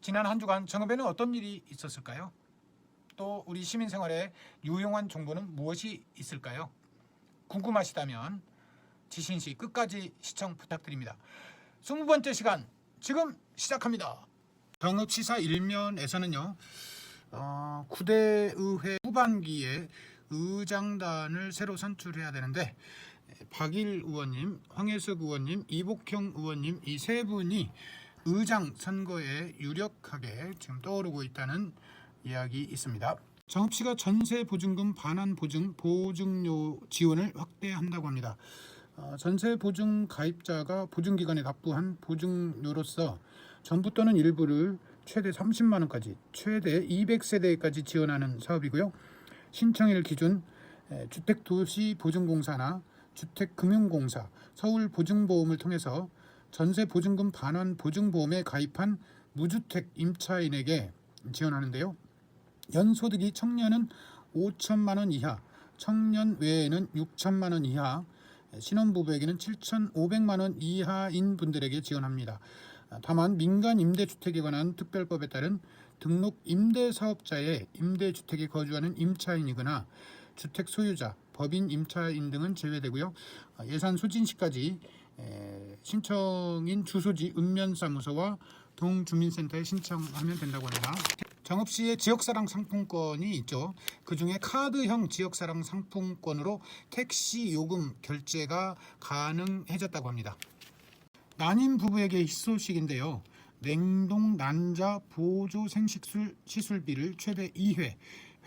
지난 한 주간 정읍에는 어떤 일이 있었을까요? 또 우리 시민 생활에 유용한 정보는 무엇이 있을까요? 궁금하시다면 지신시 끝까지 시청 부탁드립니다. 20번째 시간 지금 시작합니다. 정읍시사 1면에서는요 9대 의회 후반기에 의장단을 새로 선출해야 되는데 박일 의원님, 황혜석 의원님, 이복형 의원님 이 세 분이 의장 선거에 유력하게 지금 떠오르고 있다는 이야기 있습니다. 정읍시가 전세 보증금 반환 보증료 지원을 확대한다고 합니다. 전세 보증 가입자가 보증기관에 납부한 보증료로서 전부 또는 일부를 최대 30만 원까지 최대 200세대까지 지원하는 사업이고요. 신청일 기준 주택도시보증공사나 주택금융공사, 서울보증보험을 통해서 전세보증금 반환 보증보험에 가입한 무주택 임차인에게 지원하는데요. 연소득이 청년은 5천만 원 이하, 청년 외에는 6천만 원 이하, 신혼부부에게는 7,500만 원 이하인 분들에게 지원합니다. 다만 민간 임대주택에 관한 특별법에 따른 등록 임대사업자의 임대주택에 거주하는 임차인이거나 주택 소유자, 법인 임차인 등은 제외되고요. 예산 소진 시까지 신청인 주소지 읍면사무소와 동주민센터에 신청하면 된다고 합니다. 정읍시의 지역사랑 상품권이 있죠. 그 중에 카드형 지역사랑 상품권으로 택시 요금 결제가 가능해졌다고 합니다. 난임 부부에게 희소식인데요. 냉동 난자 보조 생식술 시술비를 최대 2회,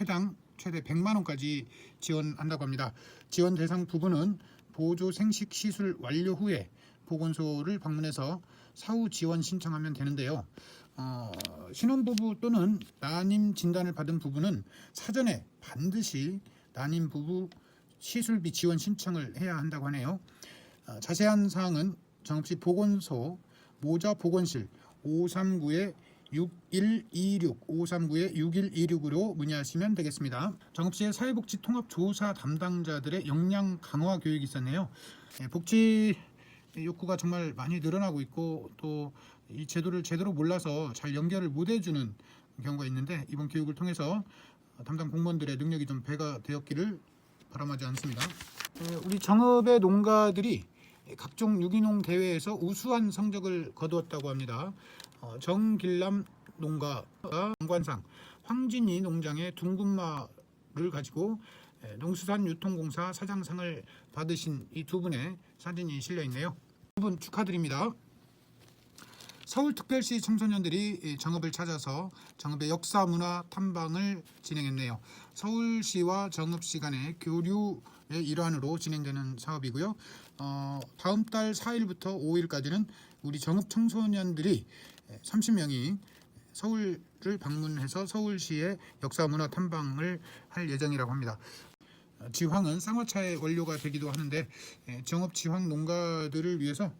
회당 최대 100만 원까지 지원한다고 합니다. 지원 대상 부부는 보조 생식 시술 완료 후에 보건소를 방문해서 사후 지원 신청하면 되는데요. 신혼부부 또는 난임 진단을 받은 부부는 사전에 반드시 난임 부부 시술비 지원 신청을 해야 한다고 하네요. 자세한 사항은 정읍시 보건소 모자보건실 539-6126 539-6126으로 문의하시면 되겠습니다. 정읍시의 사회복지 통합조사 담당자들의 역량 강화 교육이 있었네요. 복지 욕구가 정말 많이 늘어나고 있고 또 이 제도를 제대로 몰라서 잘 연결을 못 해주는 경우가 있는데 이번 교육을 통해서 담당 공무원들의 능력이 좀 배가 되었기를 바람하지 않습니다. 우리 정읍의 농가들이 각종 유기농 대회에서 우수한 성적을 거두었다고 합니다. 정길남 농가가 장관상, 황진희 농장의 둥근마를 가지고 농수산유통공사 사장상을 받으신 이 두 분의 사진이 실려 있네요. 두 분 축하드립니다. 서울특별시 청소년들이 정읍을 찾아서 정읍의 역사 문화 탐방을 진행했네요. 서울시와 정읍시 간의 교류의 일환으로 진행되는 사업이고요. 다음 달 4일부터 5일까지는 우리 정읍 청소년들이 30명이 서울을 방문해서 서울시의 역사 문화 탐방을 할 예정이라고 합니다. 지황은 쌍화차의 원료가 되기도 하는데 정읍 지황 농가들을 위해서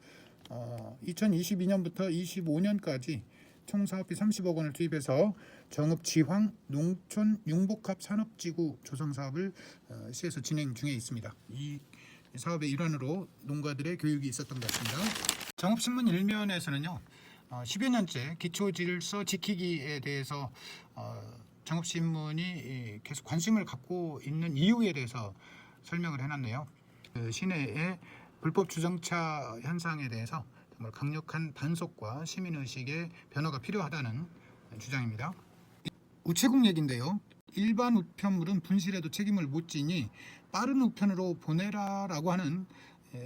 2022년부터 25년까지 총 사업비 30억 원을 투입해서 정읍 지황 농촌 융복합 산업지구 조성 사업을 시에서 진행 중에 있습니다. 이 사업의 일환으로 농가들의 교육이 있었던 것 같습니다. 정읍신문 1면에서는요 10여 년째 기초질서 지키기에 대해서 정읍신문이 계속 관심을 갖고 있는 이유에 대해서 설명을 해놨네요. 시내의 불법 주정차 현상에 대해서 정말 강력한 단속과 시민의식의 변화가 필요하다는 주장입니다. 우체국 얘기인데요. 일반 우편물은 분실해도 책임을 못 지니 빠른 우편으로 보내라 라고 하는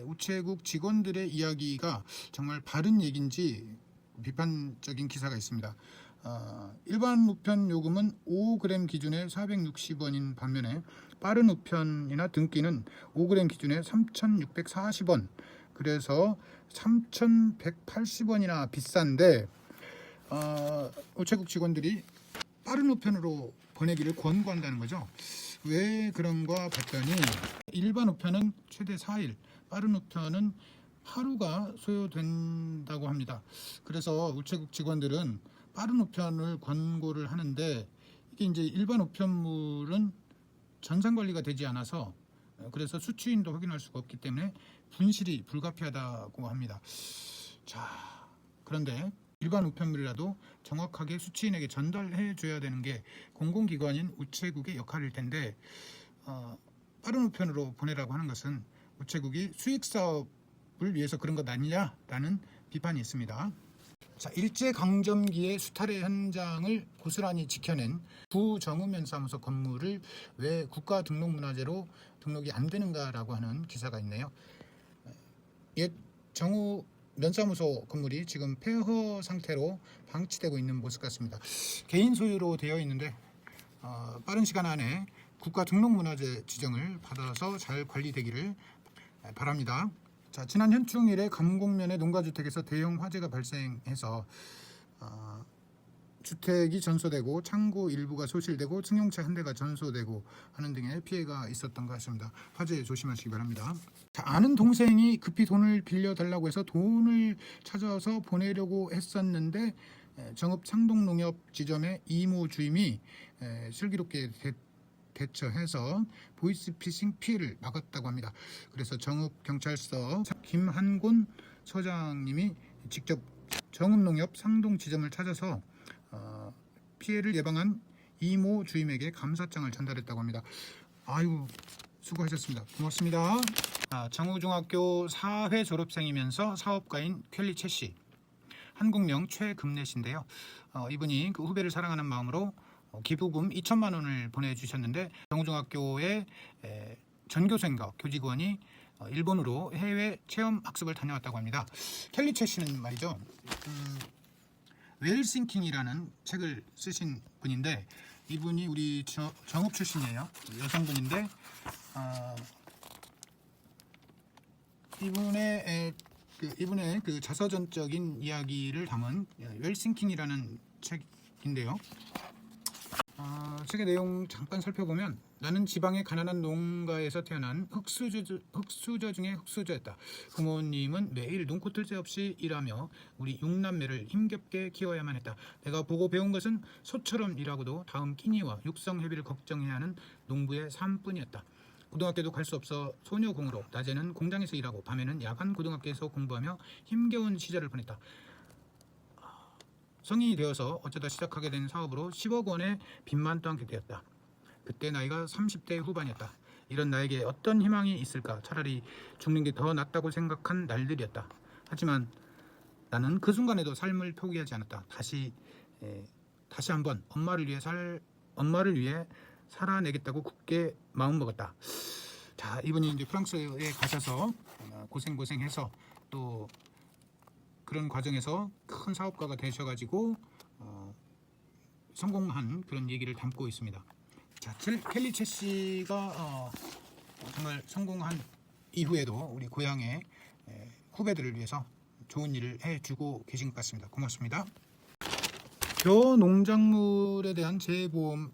우체국 직원들의 이야기가 정말 바른 얘기인지 비판적인 기사가 있습니다. 일반 우편 요금은 5g 기준에 460원인 반면에 빠른 우편이나 등기는 5g 기준에 3,640원, 그래서 3,180원이나 비싼데 우체국 직원들이 빠른 우편으로 보내기를 권고한다는 거죠. 왜 그런가 봤더니 일반 우편은 최대 4일, 빠른 우편은 하루가 소요된다고 합니다. 그래서 우체국 직원들은 빠른 우편을 권고를 하는데 이게 이제 일반 우편물은 전산 관리가 되지 않아서 그래서 수취인도 확인할 수가 없기 때문에 분실이 불가피하다고 합니다. 자, 그런데 일반 우편물이라도 정확하게 수취인에게 전달해 줘야 되는 게 공공기관인 우체국의 역할일 텐데 빠른 우편으로 보내라고 하는 것은 우체국이 수익 사업을 위해서 그런 것 아니냐라는 비판이 있습니다. 자, 일제강점기의 수탈의 현장을 고스란히 지켜낸 부정읍면사무소 건물을 왜 국가등록문화재로 등록이 안 되는가라고 하는 기사가 있네요. 옛 정읍 면사무소 건물이 지금 폐허 상태로 방치되고 있는 모습 같습니다. 개인 소유로 되어 있는데 빠른 시간 안에 국가등록문화재 지정을 받아서 잘 관리되기를 바랍니다. 자, 지난 현충일에 감곡면의 농가주택에서 대형 화재가 발생해서 주택이 전소되고 창고 일부가 소실되고 승용차 한 대가 전소되고 하는 등의 피해가 있었던 것 같습니다. 화재 조심하시기 바랍니다. 자, 아는 동생이 급히 돈을 빌려달라고 해서 돈을 찾아서 보내려고 했었는데 정읍 상동농협 지점의 이모 주임이 슬기롭게 대처해서 보이스피싱 피해를 막았다고 합니다. 그래서 정읍경찰서 김한곤 서장님이 직접 정읍농협 상동 지점을 찾아서 피해를 예방한 이모 주임에게 감사장을 전달했다고 합니다. 아이고, 수고하셨습니다. 고맙습니다. 정우중학교 4회 졸업생이면서 사업가인 켈리 채 씨, 한국명 최금래 씨인데요. 이분이 그 후배를 사랑하는 마음으로 기부금 2천만 원을 보내주셨는데 정우중학교의 전교생과 교직원이 일본으로 해외 체험 학습을 다녀왔다고 합니다. 켈리 채 씨는 말이죠, 웰싱킹이라는 책을 쓰신 분인데 이분이 우리 정읍 출신이에요. 여성분인데 이분의 그 자서전적인 이야기를 담은 웰싱킹이라는 책인데요. 책의 내용 잠깐 살펴보면, 나는 지방의 가난한 농가에서 태어난 흑수저 중에 흑수저였다. 부모님은 매일 눈코뜰 새 없이 일하며 우리 6남매를 힘겹게 키워야만 했다. 내가 보고 배운 것은 소처럼 일하고도 다음 끼니와 육성회비를 걱정해야 하는 농부의 삶뿐이었다. 고등학교도 갈 수 없어 소녀공으로 낮에는 공장에서 일하고 밤에는 야간 고등학교에서 공부하며 힘겨운 시절을 보냈다. 성인이 되어서 어쩌다 시작하게 된 사업으로 10억 원의 빚만 떠안게 되었다. 그때 나이가 30대 후반이었다. 이런 나에게 어떤 희망이 있을까? 차라리 죽는 게 더 낫다고 생각한 날들이었다. 하지만 나는 그 순간에도 삶을 포기하지 않았다. 다시 한번 엄마를 위해 살아내겠다고 굳게 마음먹었다. 자, 이분이 이제 프랑스에 가셔서 고생해서 또 그런 과정에서 큰 사업가가 되셔가지고 성공한 그런 얘기를 담고 있습니다. 자, 켈리 채 씨가 정말 성공한 이후에도 우리 고향의 후배들을 위해서 좋은 일을 해주고 계신 것 같습니다. 고맙습니다. 벼 농작물에 대한 재보험을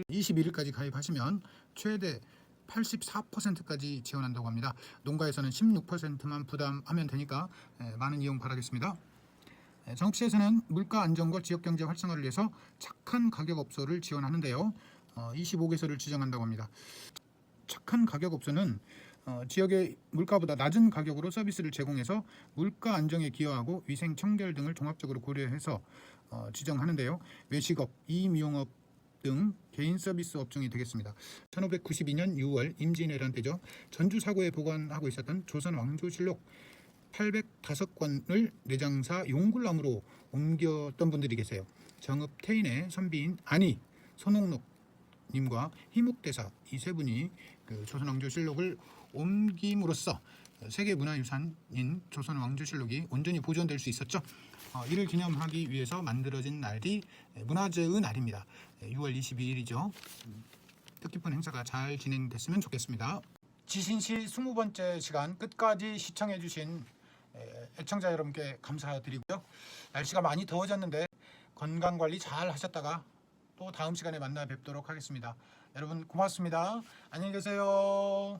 21일까지 가입하시면 최대 84%까지 지원한다고 합니다. 농가에서는 16%만 부담하면 되니까 많은 이용 바라겠습니다. 정읍시에서는 물가 안정과 지역경제 활성화를 위해서 착한 가격업소를 지원하는데요. 25개소를 지정한다고 합니다. 착한 가격업소는 지역의 물가보다 낮은 가격으로 서비스를 제공해서 물가 안정에 기여하고 위생, 청결 등을 종합적으로 고려해서 지정하는데요. 외식업, 이미용업 등 개인 서비스 업종이 되겠습니다. 1592년 6월 임진왜란 때죠. 전주 사고에 보관하고 있었던 조선 왕조실록 805권을 내장사 용굴남으로 옮겼던 분들이 계세요. 정읍 태인의 선비인 안희, 손옥록 님과 희묵대사 이 세 분이 그 조선 왕조실록을 옮김으로써 세계문화유산인 조선 왕조실록이 온전히 보존될 수 있었죠. 이를 기념하기 위해서 만들어진 날이 문화재의 날입니다. 6월 22일이죠. 뜻깊은 행사가 잘 진행됐으면 좋겠습니다. 지신시 20번째 시간 끝까지 시청해주신 애청자 여러분께 감사드리고요. 날씨가 많이 더워졌는데 건강관리 잘 하셨다가 또 다음 시간에 만나 뵙도록 하겠습니다. 여러분 고맙습니다. 안녕히 계세요.